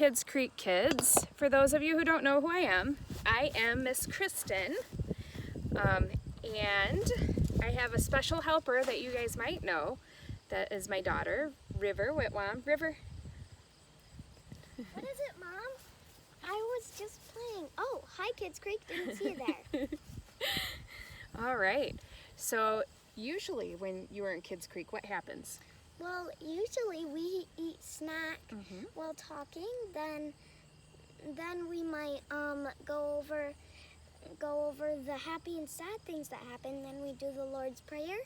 Kids Creek kids. For those of you who don't know who I am Miss Kristin, and I have a special helper that you guys might know. That is my daughter, River Whitwam. River. What is it, Mom? I was just playing. Oh, hi Kids Creek, didn't see you there. All right, so usually when you are in Kids Creek, what happens? Well, usually we eat snack while talking, then we might go over the happy and sad things that happen, then we do the Lord's Prayer,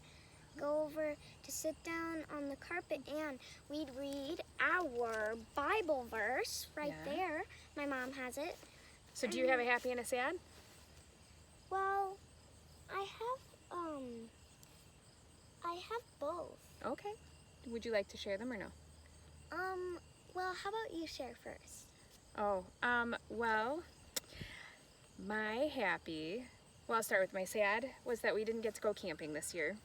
go over to sit down on the carpet, and we'd read our Bible verse right there. My mom has it. So do you have a happy and a sad? Well, I have both. Okay. Would you like to share them or no? Well, how about you share first? Oh, well, my happy, well, I'll start with my sad, was that we didn't get to go camping this year.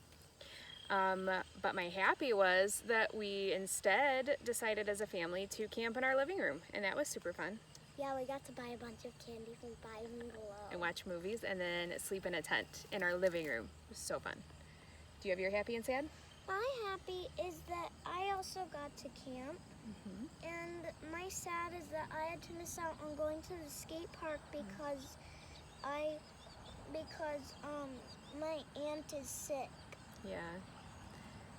But my happy was that we instead decided as a family to camp in our living room, and that was super fun. Yeah, we got to buy a bunch of candy from Buy and Glow. And watch movies and then sleep in a tent in our living room. It was so fun. Do you have your happy and sad? My happy is that I also got to camp, and my sad is that I had to miss out on going to the skate park because my aunt is sick. Yeah.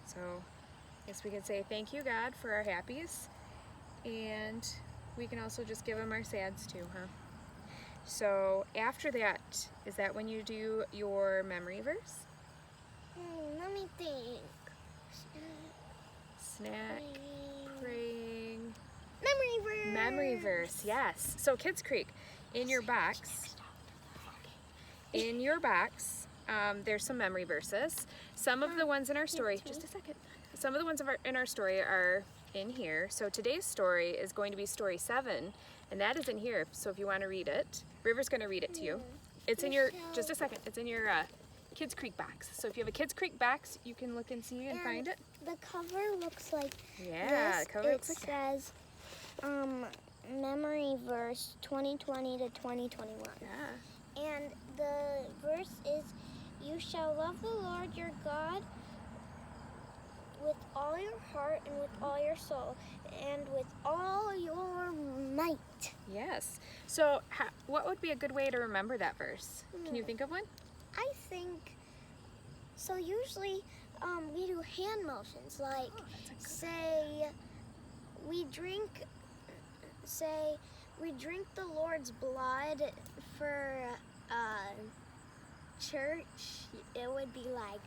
So I guess we can say thank you, God, for our happies, and we can also just give them our sads too, huh? So after that, is that when you do your memory verse? Let me think. Snack, praying. Memory verse. Memory verse, yes. So Kids Creek, in your box, there's some memory verses. Some of the ones in our story, just a second. Some of the ones in our story are in here. So today's story is going to be story 7, and that is in here. So if you want to read it, River's going to read it to you. It's in your, just a second, it's in your Kids Creek box. So if you have a Kids Creek box, you can look and see and find it. The cover looks like the cover looks like that. It says memory verse 2020 to 2021. Yeah. And the verse is, you shall love the Lord your God with all your heart and with all your soul and with all your might. Yes. So what would be a good way to remember that verse? Can you think of one? I think, so usually we do hand motions, like say we drink the Lord's blood for church. It would be like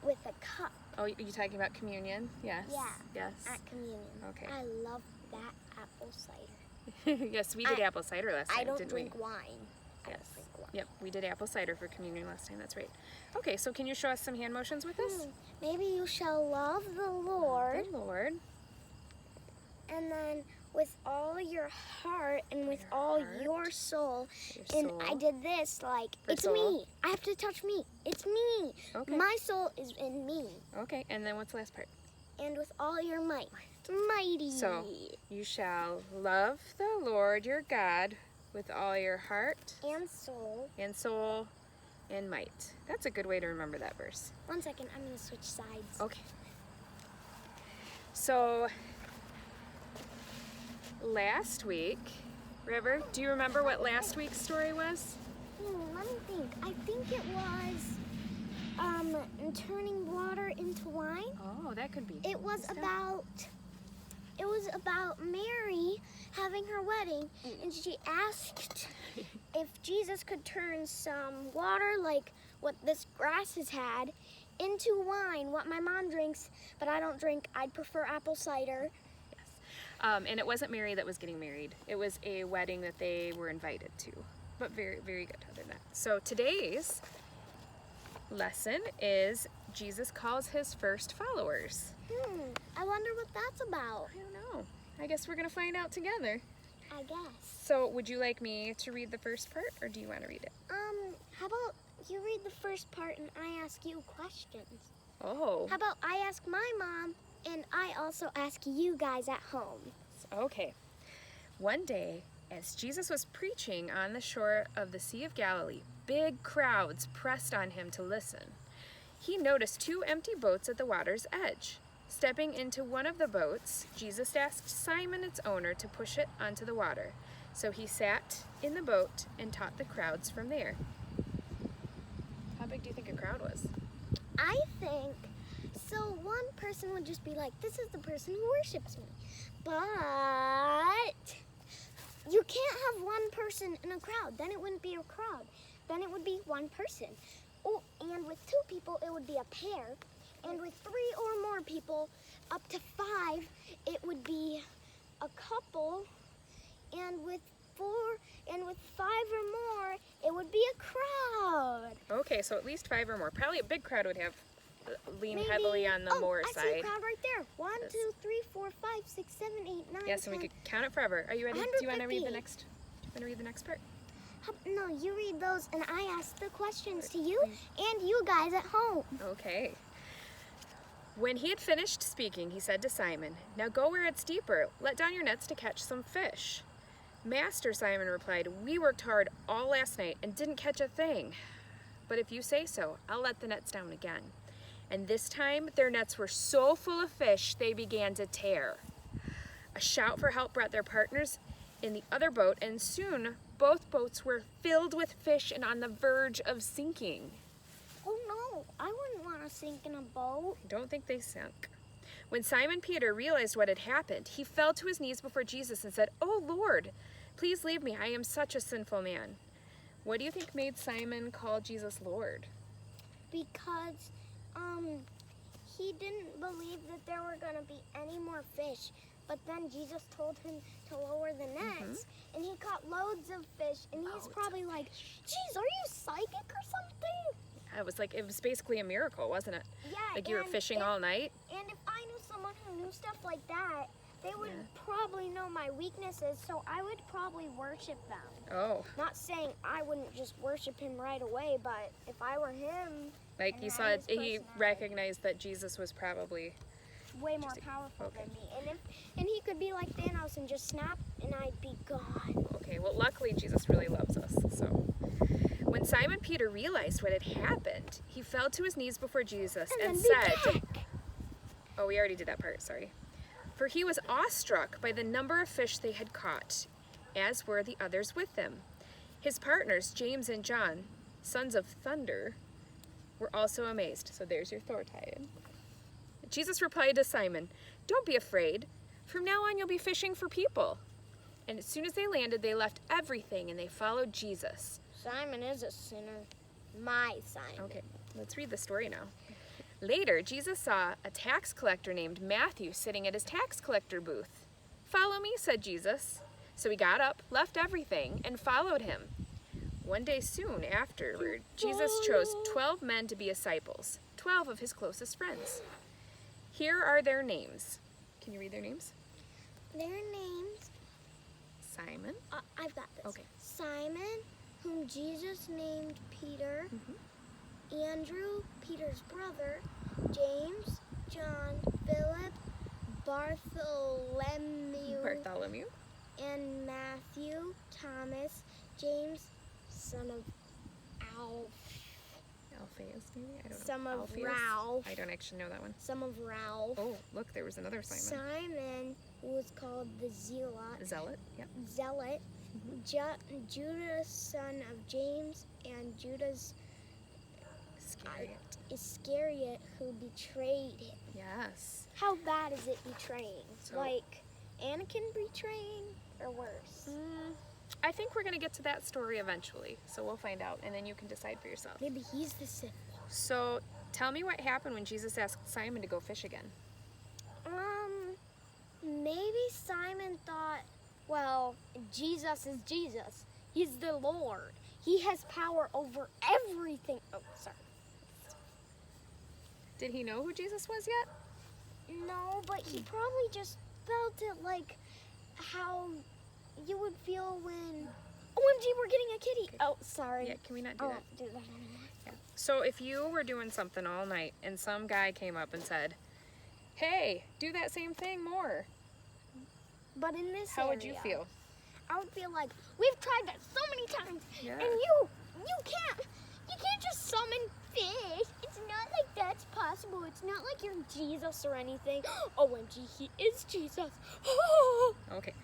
with a cup. Oh, are you talking about communion? Yes. Yeah. Yes. At communion. Okay. I love that apple cider. Yes, we did apple cider last time, I don't didn't drink we? wine. Yes. I don't drink wine. Yep, we did apple cider for communion last time, that's right. Okay, so can you show us some hand motions with this? Maybe you shall love the Lord. The Lord. And then with all your heart and with all your soul. And I did this like, it's me. I have to touch me. It's me. Okay. My soul is in me. Okay, and then what's the last part? And with all your might. Mighty. So, you shall love the Lord your God with all your heart. And soul. And soul and might. That's a good way to remember that verse. 1 second, I'm going to switch sides. Okay. So, last week, River, do you remember what last week's story was? Let me think. I think it was turning water into wine. Oh, that could be. It was about Mary having her wedding, and she asked if Jesus could turn some water, like what this grass has had, into wine, what my mom drinks, but I don't drink. I'd prefer apple cider. Yes. And it wasn't Mary that was getting married. It was a wedding that they were invited to. But very, very good other than that. So today's lesson is Jesus calls his first followers. I wonder what that's about. I don't know. I guess we're going to find out together. I guess. So would you like me to read the first part, or do you want to read it? How about you read the first part and I ask you questions? Oh. How about I ask my mom and I also ask you guys at home? Okay. One day, as Jesus was preaching on the shore of the Sea of Galilee, big crowds pressed on him to listen. He noticed 2 empty boats at the water's edge. Stepping into one of the boats, Jesus asked Simon, its owner, to push it onto the water. So he sat in the boat and taught the crowds from there. How big do you think a crowd was? I think, so one person would just be like, this is the person who worships me. But you can't have one person in a crowd. Then it wouldn't be a crowd. Then it would be one person. Oh, and with 2 people, it would be a pair. And with 3 or more people, up to 5, it would be a couple. And with 4 and with 5 or more, it would be a crowd. Okay, so at least 5 or more. Probably a big crowd would have lean Maybe- heavily on the more I see a side. crowd right there. 1, Yes. 2, 3, 4, 5, 6, 7, 8, 9, Yes, and 10. we could count it forever. Are you ready? Do you want to read the 150. next? Do you want to read the next part? No, you read those and I ask the questions to you and you guys at home. Okay. When he had finished speaking, he said to Simon, "Now go where it's deeper. Let down your nets to catch some fish." "Master," Simon replied, "we worked hard all last night and didn't catch a thing. But if you say so, I'll let the nets down again." And this time, their nets were so full of fish, they began to tear. A shout for help brought their partners in the other boat, and soon both boats were filled with fish and on the verge of sinking. Oh no, I wouldn't want to sink in a boat. I don't think they sank. When Simon Peter realized what had happened, he fell to his knees before Jesus and said, "Oh Lord, please leave me. I am such a sinful man." What do you think made Simon call Jesus Lord? Because he didn't believe that there were going to be any more fish. But then Jesus told him to lower the nets, and he caught loads of fish, and he's probably like, "Geez, are you psychic or something?" It was basically a miracle, wasn't it? Yeah. Like you were and fishing all night? And if I knew someone who knew stuff like that, they would probably know my weaknesses, so I would probably worship them. Oh, Not saying I wouldn't just worship him right away, but if I were him, like And he that saw, is he personality. recognized that Jesus was probably, way more powerful okay. than me. And he could be like Thanos and just snap, and I'd be gone. okay, well luckily Jesus really loves us, so. When Simon Peter realized what had happened, he fell to his knees before Jesus and then said, began. oh, we already did that part, sorry. For he was awestruck by the number of fish they had caught, as were the others with them. His partners, James and John, sons of thunder, were also amazed. So there's your Thor tie-in. Jesus replied to Simon, "Don't be afraid. From now on you'll be fishing for people." And as soon as they landed, they left everything and they followed Jesus. Simon is a sinner. My Simon. Okay, let's read the story now. Later, Jesus saw a tax collector named Matthew sitting at his tax collector booth. "Follow me," said Jesus. So he got up, left everything, and followed him. One day soon afterward, Jesus chose 12 men to be disciples, 12 of his closest friends. Here are their names. Can you read their names? Their names, Simon. I've got this. Okay. Simon, whom Jesus named Peter. Andrew, Peter's brother. James, John, Philip, Bartholomew. and Matthew, Thomas, James, son of Alphaeus, maybe? I don't know. Some of Alphaeus? Ralph. I don't actually know that one. Son of Ralph. Oh, look, there was another Simon. Simon, who was called the Zealot. Zealot, yep. Zealot. Judah, son of James, and Judah's Iscariot, who betrayed him. Yes. How bad is it betraying? So- Like Anakin betraying, or worse? I think we're going to get to that story eventually, so we'll find out, and then you can decide for yourself. Maybe he's the Sith. So, tell me what happened when Jesus asked Simon to go fish again. Maybe Simon thought, well, Jesus is Jesus. He's the Lord. He has power over everything. Oh, sorry. Did he know who Jesus was yet? No, but he probably just felt it like how you would feel when, OMG, we're getting a kitty. Oh, sorry. Yeah, can we not do Oh, that? do that. Yeah. So, if you were doing something all night and some guy came up and said, "Hey, do that same thing more," But in this How would you area, feel? I would feel like we've tried that so many times, Yeah. and you can't just summon fish. It's not like that's possible. It's not like you're Jesus or anything. OMG, he is Jesus. Okay.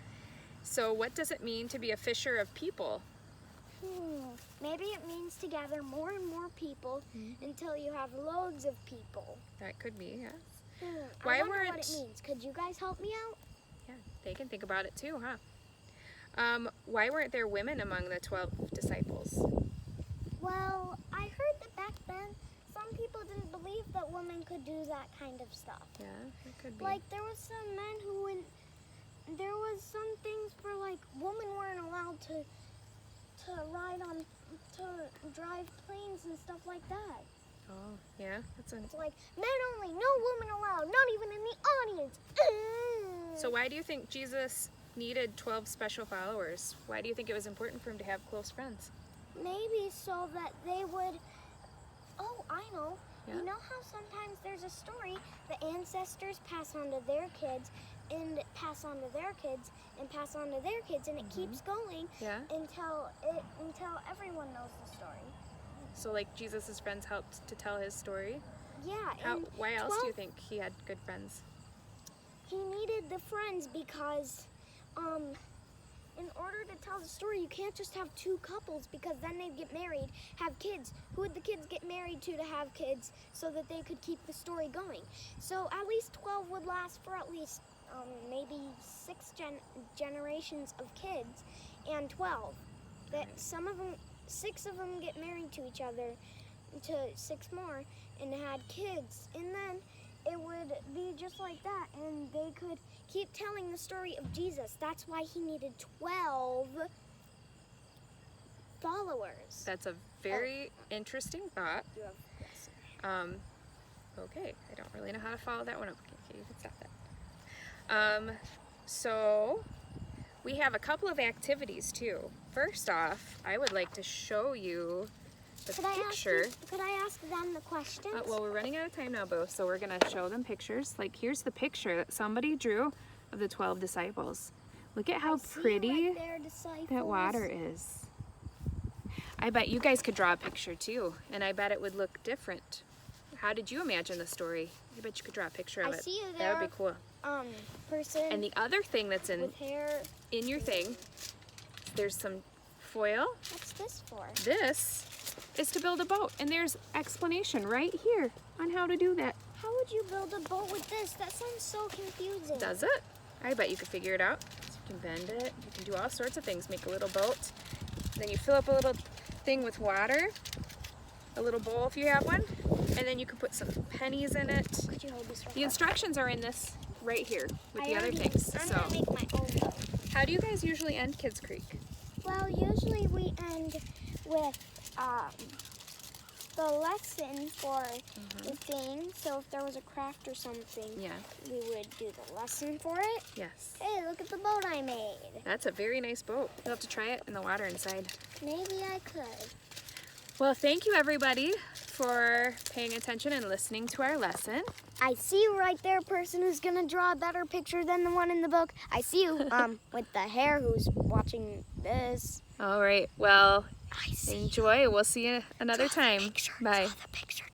So what does it mean to be a fisher of people? Maybe it means to gather more and more people until you have loads of people. That could be, yes. I wonder what it means. Could you guys help me out? Yeah, they can think about it too, huh? Why weren't there women among the 12 disciples? Well, I heard that back then some people didn't believe that women could do that kind of stuff. Yeah, it could be. Like there was some men who went. There was some things for like women weren't allowed to drive planes and stuff like that. Oh, yeah, It's like men only, no women allowed, not even in the audience. So why do you think Jesus needed 12 special followers? Why do you think it was important for him to have close friends? Maybe so that they would. Oh, I know. Yeah. You know how sometimes there's a story the ancestors pass on to their kids and pass on to their kids and pass on to their kids, and it keeps going Yeah. until everyone knows the story. So like Jesus' friends helped to tell his story? Yeah. and Why else do 12 you think he had good friends? He needed the friends because in order to tell the story, you can't just have two couples because then they'd get married, have kids. Who would the kids get married to have kids so that they could keep the story going? So at least 12 would last for at least maybe 6 generations of kids, and 12. That some of them, 6 of them get married to each other, to 6 more, and had kids, and then it would be just like that, and they could keep telling the story of Jesus. That's why he needed 12 followers. That's a very interesting thought. You have yes. Okay, I don't really know how to follow that one up. Okay, you can stop that. So we have a couple of activities too. First off, I would like to show you the picture. Could I ask them the questions? Well, we're running out of time now, Bo, so we're going to show them pictures. Like, here's the picture that somebody drew of the 12 disciples. Look at how pretty that water is. I bet you guys could draw a picture too, and I bet it would look different. How did you imagine the story? I bet you could draw a picture of it. I see you there. That would be cool. Person And the other thing that's in with hair. your thing, there's some foil. What's this for? This is to build a boat, and there's explanation right here on how to do that. How would you build a boat with this? That sounds so confusing. Does it? I bet you could figure it out. So you can bend it. You can do all sorts of things. Make a little boat. Then you fill up a little thing with water, a little bowl if you have one, and then you can put some pennies in it. Could you hold this for The instructions are in this right here with the other things. I'm So, gonna make my own boat. how do you guys usually end Kids Creek? Well, usually we end with the lesson for the thing. So if there was a craft or something, Yeah. we would do the lesson for it. Yes. Hey, look at the boat I made. That's a very nice boat. You'll have to try it in the water inside. Maybe I could. Well, thank you everybody for paying attention and listening to our lesson. I see you right there, person who's gonna draw a better picture than the one in the book. I see you, with the hair who's watching this. All right. Well, I see enjoy. We'll see you another time. Picture. Bye. Draw the picture.